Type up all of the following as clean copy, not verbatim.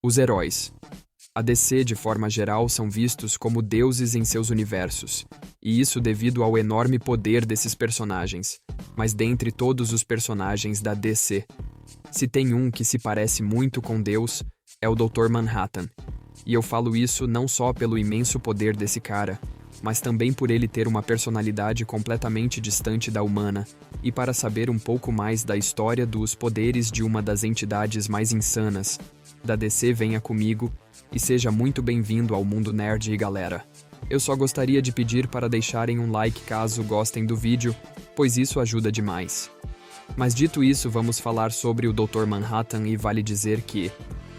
Os heróis. A DC, de forma geral, são vistos como deuses em seus universos, e isso devido ao enorme poder desses personagens. Mas dentre todos os personagens da DC, se tem um que se parece muito com Deus, é o Dr. Manhattan. E eu falo isso não só pelo imenso poder desse cara, mas também por ele ter uma personalidade completamente distante da humana, e para saber um pouco mais da história dos poderes de uma das entidades mais insanas da DC, venha comigo e seja muito bem-vindo ao Mundo Nerd, galera. Eu só gostaria de pedir para deixarem um like caso gostem do vídeo, pois isso ajuda demais. Mas dito isso, vamos falar sobre o Dr. Manhattan, e vale dizer que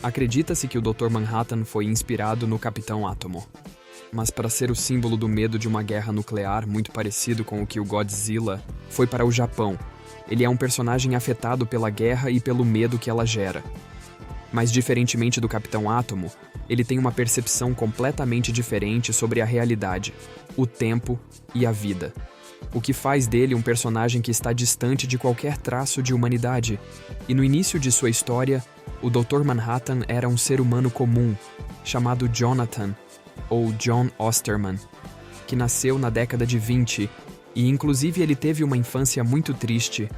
acredita-se que o Dr. Manhattan foi inspirado no Capitão Átomo. Mas para ser o símbolo do medo de uma guerra nuclear, muito parecido com o que o Godzilla foi para o Japão. Ele é um personagem afetado pela guerra e pelo medo que ela gera. Mas diferentemente do Capitão Átomo, ele tem uma percepção completamente diferente sobre a realidade, o tempo e a vida. O que faz dele um personagem que está distante de qualquer traço de humanidade. E no início de sua história, o Dr. Manhattan era um ser humano comum, chamado Jonathan, ou John Osterman, que nasceu na década de 20, e inclusive ele teve uma infância muito triste,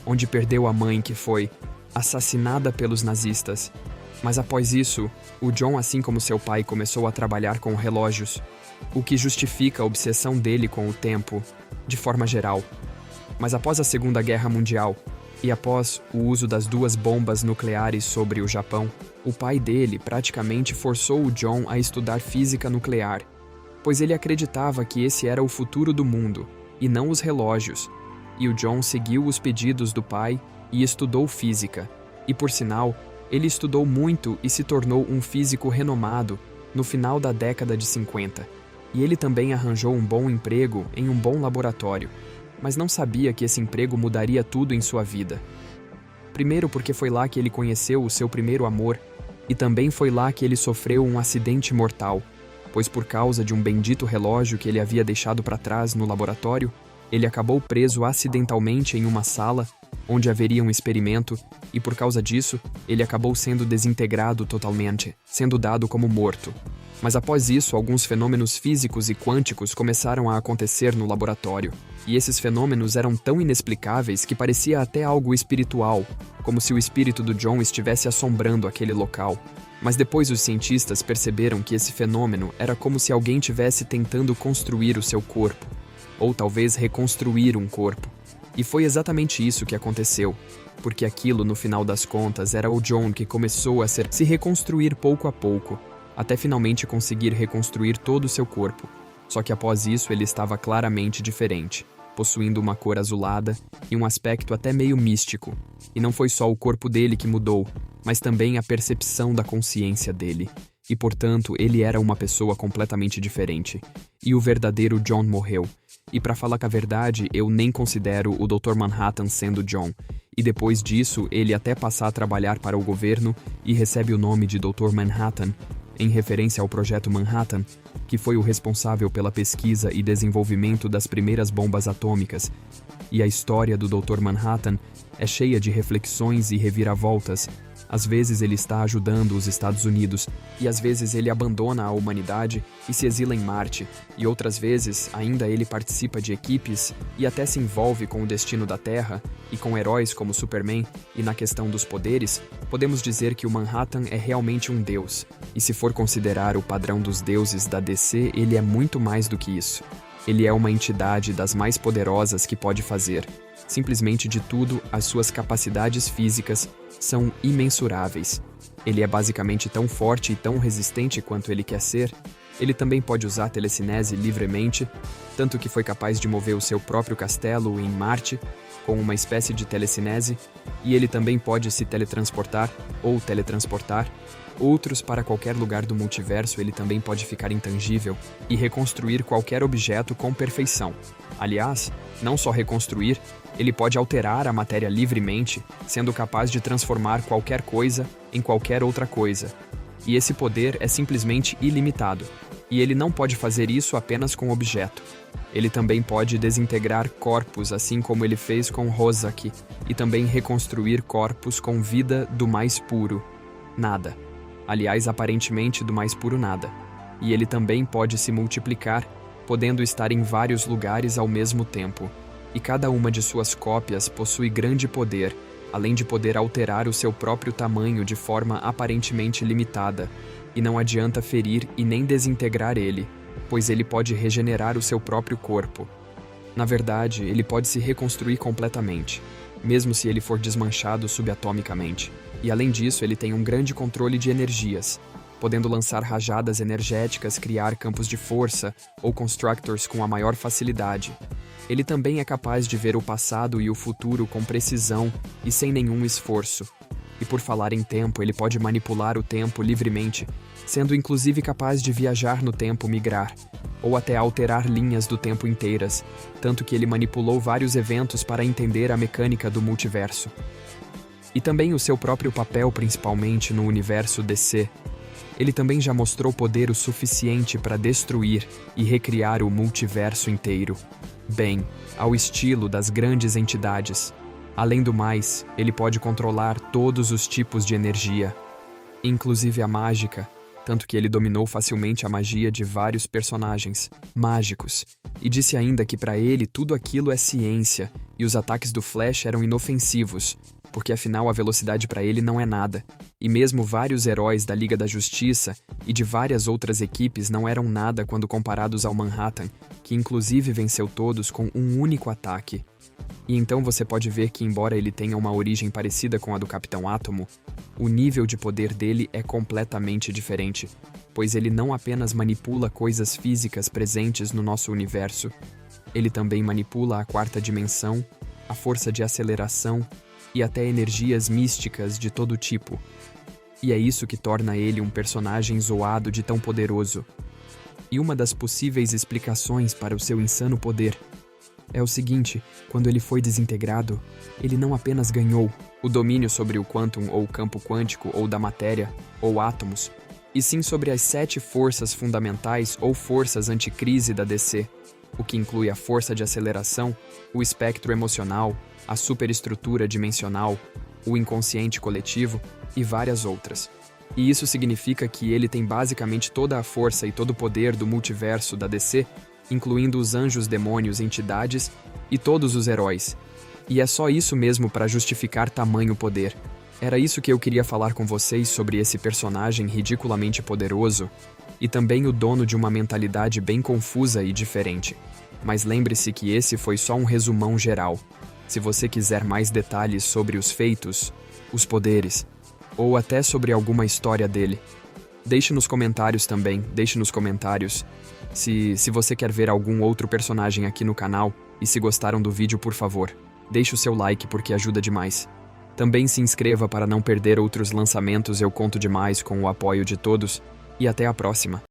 onde perdeu a mãe, que foi assassinada pelos nazistas. Mas após isso, o John, assim como seu pai, começou a trabalhar com relógios, o que justifica a obsessão dele com o tempo, de forma geral. Mas após a Segunda Guerra Mundial, e após o uso das 2 bombas nucleares sobre o Japão, o pai dele praticamente forçou o John a estudar física nuclear, pois ele acreditava que esse era o futuro do mundo, e não os relógios. E o John seguiu os pedidos do pai e estudou física. E por sinal, ele estudou muito e se tornou um físico renomado no final da década de 50. E ele também arranjou um bom emprego em um bom laboratório, mas não sabia que esse emprego mudaria tudo em sua vida. Primeiro porque foi lá que ele conheceu o seu primeiro amor, e também foi lá que ele sofreu um acidente mortal, pois por causa de um bendito relógio que ele havia deixado para trás no laboratório, ele acabou preso acidentalmente em uma sala onde haveria um experimento, e por causa disso, ele acabou sendo desintegrado totalmente, sendo dado como morto. Mas após isso, alguns fenômenos físicos e quânticos começaram a acontecer no laboratório, e esses fenômenos eram tão inexplicáveis que parecia até algo espiritual, como se o espírito do John estivesse assombrando aquele local. Mas depois os cientistas perceberam que esse fenômeno era como se alguém tivesse tentando construir o seu corpo, ou talvez reconstruir um corpo. E foi exatamente isso que aconteceu, porque aquilo, no final das contas, era o John que começou a se reconstruir pouco a pouco, até finalmente conseguir reconstruir todo o seu corpo. Só que após isso ele estava claramente diferente, possuindo uma cor azulada e um aspecto até meio místico. E não foi só o corpo dele que mudou, mas também a percepção da consciência dele. E portanto, ele era uma pessoa completamente diferente. E o verdadeiro John morreu. E para falar a verdade, eu nem considero o Dr. Manhattan sendo John. E depois disso, ele até passa a trabalhar para o governo e recebe o nome de Dr. Manhattan, em referência ao Projeto Manhattan, que foi o responsável pela pesquisa e desenvolvimento das primeiras bombas atômicas. E a história do Dr. Manhattan é cheia de reflexões e reviravoltas. Às vezes ele está ajudando os Estados Unidos, e às vezes ele abandona a humanidade e se exila em Marte, e outras vezes ainda ele participa de equipes e até se envolve com o destino da Terra e com heróis como Superman. E na questão dos poderes, podemos dizer que o Manhattan é realmente um deus, e se for considerar o padrão dos deuses da DC, ele é muito mais do que isso. Ele é uma entidade das mais poderosas que pode fazer. Simplesmente de tudo, as suas capacidades físicas são imensuráveis. Ele é basicamente tão forte e tão resistente quanto ele quer ser. Ele também pode usar telecinese livremente, tanto que foi capaz de mover o seu próprio castelo em Marte com uma espécie de telecinese, e ele também pode se teletransportar ou teletransportar outros para qualquer lugar do multiverso. Ele também pode ficar intangível e reconstruir qualquer objeto com perfeição. Aliás, não só reconstruir, ele pode alterar a matéria livremente, sendo capaz de transformar qualquer coisa em qualquer outra coisa. E esse poder é simplesmente ilimitado. E ele não pode fazer isso apenas com objeto. Ele também pode desintegrar corpos, assim como ele fez com Rozak, e também reconstruir corpos com vida do mais puro, nada. aliás, aparentemente do mais puro nada. E ele também pode se multiplicar, podendo estar em vários lugares ao mesmo tempo. E cada uma de suas cópias possui grande poder, além de poder alterar o seu próprio tamanho de forma aparentemente limitada. E não adianta ferir e nem desintegrar ele, pois ele pode regenerar o seu próprio corpo. Na verdade, ele pode se reconstruir completamente, mesmo se ele for desmanchado subatomicamente. E além disso, ele tem um grande controle de energias, podendo lançar rajadas energéticas, criar campos de força ou constructors com a maior facilidade. Ele também é capaz de ver o passado e o futuro com precisão e sem nenhum esforço. E por falar em tempo, ele pode manipular o tempo livremente, sendo inclusive capaz de viajar no tempo, migrar, ou até alterar linhas do tempo inteiras, tanto que ele manipulou vários eventos para entender a mecânica do multiverso. E também o seu próprio papel, principalmente no universo DC. Ele também já mostrou poder o suficiente para destruir e recriar o multiverso inteiro. Bem, ao estilo das grandes entidades. Além do mais, ele pode controlar todos os tipos de energia, inclusive a mágica, tanto que ele dominou facilmente a magia de vários personagens mágicos, e disse ainda que para ele tudo aquilo é ciência, e os ataques do Flash eram inofensivos, porque afinal a velocidade para ele não é nada, e mesmo vários heróis da Liga da Justiça e de várias outras equipes não eram nada quando comparados ao Manhattan, que inclusive venceu todos com um único ataque. E então você pode ver que, embora ele tenha uma origem parecida com a do Capitão Átomo, o nível de poder dele é completamente diferente, pois ele não apenas manipula coisas físicas presentes no nosso universo, ele também manipula a quarta dimensão, a força de aceleração e até energias místicas de todo tipo. E é isso que torna ele um personagem zoado de tão poderoso. E uma das possíveis explicações para o seu insano poder é o seguinte: quando ele foi desintegrado, ele não apenas ganhou o domínio sobre o quantum ou campo quântico ou da matéria, ou átomos, e sim sobre as 7 forças fundamentais ou forças anticrise da DC, o que inclui a força de aceleração, o espectro emocional, a superestrutura dimensional, o inconsciente coletivo e várias outras. E isso significa que ele tem basicamente toda a força e todo o poder do multiverso da DC, incluindo os anjos, demônios, entidades e todos os heróis. E é só isso mesmo para justificar tamanho poder. Era isso que eu queria falar com vocês sobre esse personagem ridiculamente poderoso e também o dono de uma mentalidade bem confusa e diferente. Mas lembre-se que esse foi só um resumão geral. Se você quiser mais detalhes sobre os feitos, os poderes, ou até sobre alguma história dele, deixe nos comentários também, se você quer ver algum outro personagem aqui no canal, e se gostaram do vídeo, por favor, deixe o seu like porque ajuda demais. Também se inscreva para não perder outros lançamentos, eu conto demais com o apoio de todos, e até a próxima.